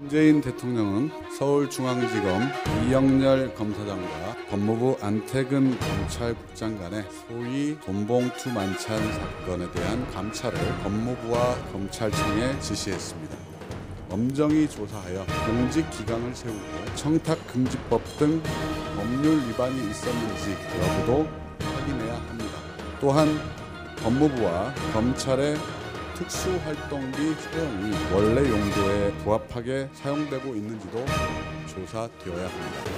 문재인 대통령은 서울중앙지검 이영렬 검사장과 법무부 안태근 검찰국장 간의 소위 돈봉투 만찬 사건에 대한 감찰을 법무부와 검찰청에 지시했습니다. 엄정히 조사하여 공직기강을 세우고 청탁금지법 등 법률 위반이 있었는지 여부도 확인해야 합니다. 또한 법무부와 검찰의 특수활동비 사용이 원래 용도에 부합하게 사용되고 있는지도 조사되어야 합니다.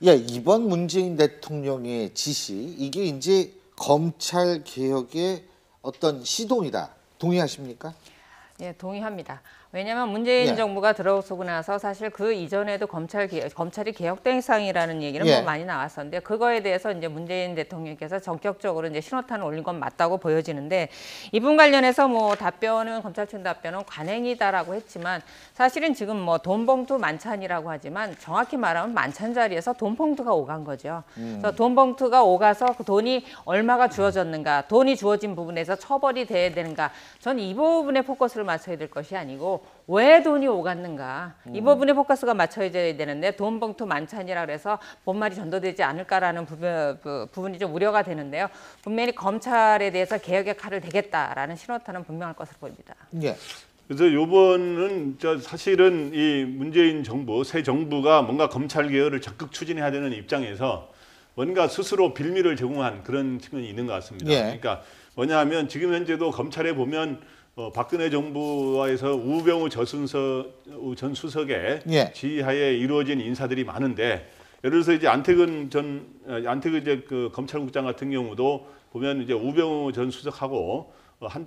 예, 이번 문재인 대통령의 지시, 이게 이제 검찰 개혁의 어떤 시동이다. 동의하십니까? 예, 동의합니다. 왜냐하면 문재인 정부가 들어서고 나서 사실 그 이전에도 검찰이 개혁 대상이라는 얘기는 뭐 많이 나왔었는데, 그거에 대해서 이제 문재인 대통령께서 전격적으로 이제 신호탄을 올린 건 맞다고 보여지는데, 이분 관련해서 뭐 답변은 검찰청 답변은 관행이다라고 했지만, 사실은 지금 뭐 돈봉투 만찬이라고 하지만 정확히 말하면 만찬 자리에서 돈봉투가 오간 거죠. 그래서 돈봉투가 오가서 그 돈이 얼마가 주어졌는가, 돈이 주어진 부분에서 처벌이 돼야 되는가, 전 이 부분에 포커스를 맞춰야 될 것이 아니고 왜 돈이 오갔는가, 이 부분에 포커스가 맞춰져야 되는데, 돈봉투 만찬이라 그래서 본말이 전도되지 않을까라는 부분이 좀 우려가 되는데요. 분명히 검찰에 대해서 개혁의 칼을 대겠다라는 신호탄은 분명할 것으로 보입니다. 예. 그래서 요번은 사실은 이 문재인 정부, 새 정부가 뭔가 검찰 개혁을 적극 추진해야 되는 입장에서 뭔가 스스로 빌미를 제공한 그런 측면이 있는 것 같습니다. 그러니까 뭐냐 하면 지금 현재도 검찰에 보면 박근혜 정부와에서 우병우 전 수석의 지휘하에 이루어진 인사들이 많은데, 예를 들어서 이제 안태근 그 검찰국장 같은 경우도 보면 이제 우병우 전 수석하고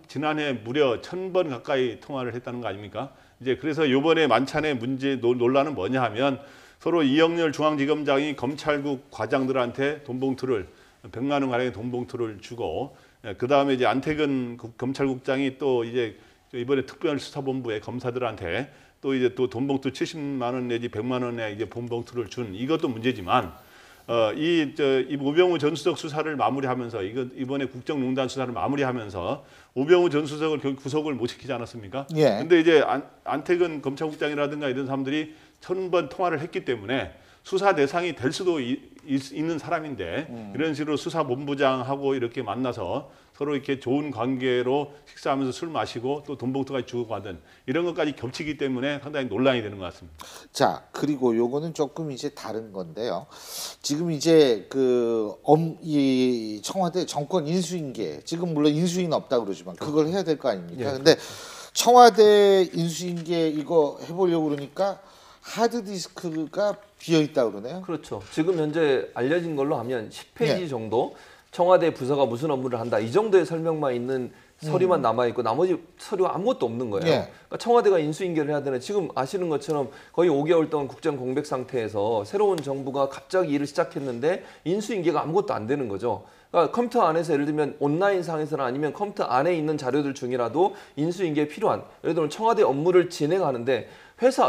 지난해 무려 1000번 가까이 통화를 했다는 거 아닙니까? 이제 그래서 이번에 만찬의 논란은 뭐냐 하면, 서로 이영렬 중앙지검장이 검찰국 과장들한테 돈봉투를 100만 원 가량의 돈봉투를 주고, 그 다음에 이제 안태근 검찰국장이 또 이제 이번에 특별수사본부의 검사들한테 또 이제 또 돈봉투 70만 원 내지 100만 원의 이제 돈봉투를 준, 이것도 문제지만, 이 우병우 전 수석 수사를 마무리하면서, 이번에 국정농단 수사를 마무리하면서 우병우 전 수석을 구속을 못 시키지 않았습니까? 근데 이제 안태근 검찰국장이라든가 이런 사람들이 1000번 통화를 했기 때문에 수사 대상이 될 수도 있는 사람인데, 이런 식으로 수사본부장하고 이렇게 만나서 서로 이렇게 좋은 관계로 식사하면서 술 마시고 또 돈봉투까지 주고 가든 이런 것까지 겹치기 때문에 상당히 논란이 되는 것 같습니다. 자, 그리고 요거는 조금 이제 다른 건데요. 지금 이제 이 청와대 정권 인수인계, 지금 물론 인수인 없다 그러지만 그걸 해야 될 거 아닙니까? 근데 청와대 인수인계 이거 해보려고 그러니까 하드디스크가 비어있다 그러네요. 그렇죠. 지금 현재 알려진 걸로 하면 10페이지 정도 청와대 부서가 무슨 업무를 한다, 이 정도의 설명만 있는 서류만 남아있고 나머지 서류가 아무것도 없는 거예요. 그러니까 청와대가 인수인계를 해야 되는, 지금 아시는 것처럼 거의 5개월 동안 국정 공백 상태에서 새로운 정부가 갑자기 일을 시작했는데 인수인계가 아무것도 안 되는 거죠. 그러니까 컴퓨터 안에서 예를 들면 온라인 상에서나 아니면 컴퓨터 안에 있는 자료들 중이라도 인수인계에 필요한, 예를 들면 청와대 업무를 진행하는데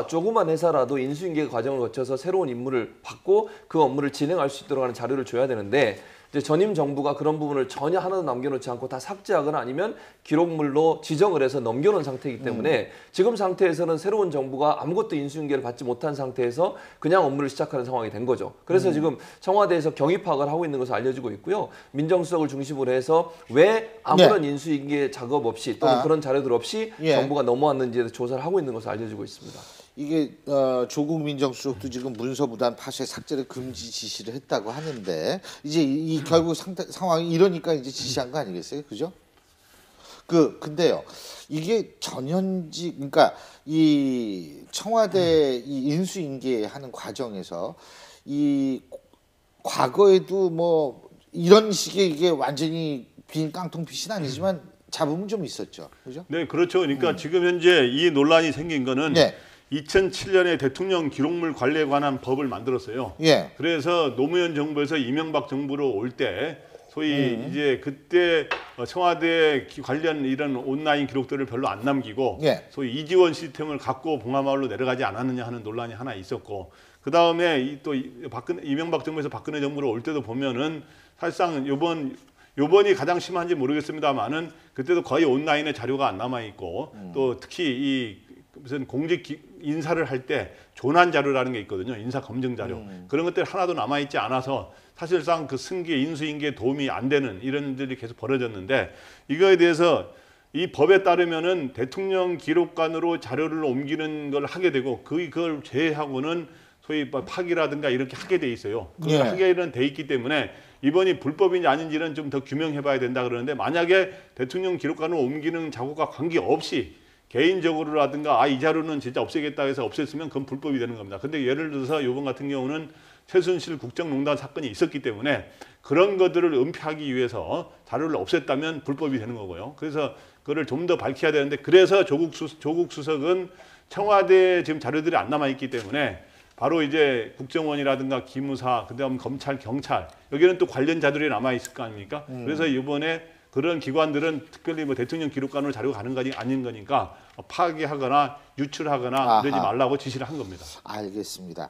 조그만 회사라도 인수인계 과정을 거쳐서 새로운 임무를 받고 그 업무를 진행할 수 있도록 하는 자료를 줘야 되는데, 이제 전임 정부가 그런 부분을 전혀 하나도 남겨놓지 않고 다 삭제하거나 아니면 기록물로 지정을 해서 넘겨놓은 상태이기 때문에 지금 상태에서는 새로운 정부가 아무것도 인수인계를 받지 못한 상태에서 그냥 업무를 시작하는 상황이 된 거죠. 그래서 지금 청와대에서 경위 파악을 하고 있는 것으로 알려지고 있고요. 민정수석을 중심으로 해서 왜 아무런 인수인계 작업 없이 또는 그런 자료들 없이 정부가 넘어왔는지에 대해서 조사를 하고 있는 것으로 알려지고 있습니다. 이게 조국 민정수석도 지금 문서부단 파쇄 삭제를 금지 지시를 했다고 하는데, 이제 이 결국 상황이 이러니까 이제 지시한 거 아니겠어요, 그죠? 근데요, 이게 전현직, 그러니까 이 청와대 이 인수인계하는 과정에서 이 과거에도 뭐 이런 식의 이게 완전히 빈 깡통빛은 아니지만 잡음은 좀 있었죠, 그죠? 네, 그렇죠. 그러니까 지금 현재 이 논란이 생긴 거는 2007년에 대통령 기록물 관리에 관한 법을 만들었어요. 그래서 노무현 정부에서 이명박 정부로 올 때 소위 이제 그때 청와대 관련 이런 온라인 기록들을 별로 안 남기고 소위 이지원 시스템을 갖고 봉화마을로 내려가지 않았느냐 하는 논란이 하나 있었고, 그 다음에 또 이명박 정부에서 박근혜 정부로 올 때도 보면은 사실상 요번이 가장 심한지 모르겠습니다만은 그때도 거의 온라인에 자료가 안 남아 있고 또 특히 이 무슨 인사를 할 때 조난 자료라는 게 있거든요. 인사 검증 자료. 그런 것들이 하나도 남아 있지 않아서 사실상 그 승계 인수인계에 도움이 안 되는 이런 일들이 계속 벌어졌는데, 이거에 대해서 이 법에 따르면은 대통령 기록관으로 자료를 옮기는 걸 하게 되고 그걸 제외하고는 소위 파기라든가 이렇게 하게 돼 있어요. 그걸 예. 하게는 돼 있기 때문에 이번이 불법인지 아닌지는 좀 더 규명해봐야 된다 그러는데, 만약에 대통령 기록관으로 옮기는 작업과 관계없이 개인적으로라든가 이 자료는 진짜 없애겠다 해서 없앴으면 그건 불법이 되는 겁니다. 근데 예를 들어서 이번 같은 경우는 최순실 국정농단 사건이 있었기 때문에 그런 것들을 은폐하기 위해서 자료를 없앴다면 불법이 되는 거고요. 그래서 그거를 좀 더 밝혀야 되는데, 그래서 조국 수석은 청와대 지금 자료들이 안 남아 있기 때문에 바로 이제 국정원이라든가 기무사, 그다음 검찰, 경찰, 여기는 또 관련 자료들이 남아 있을 거 아닙니까? 그래서 이번에 그런 기관들은 특별히 뭐 대통령 기록관으로 자료가 가는 거 아닌 거니까 파기하거나 유출하거나 아하. 그러지 말라고 지시를 한 겁니다. 알겠습니다.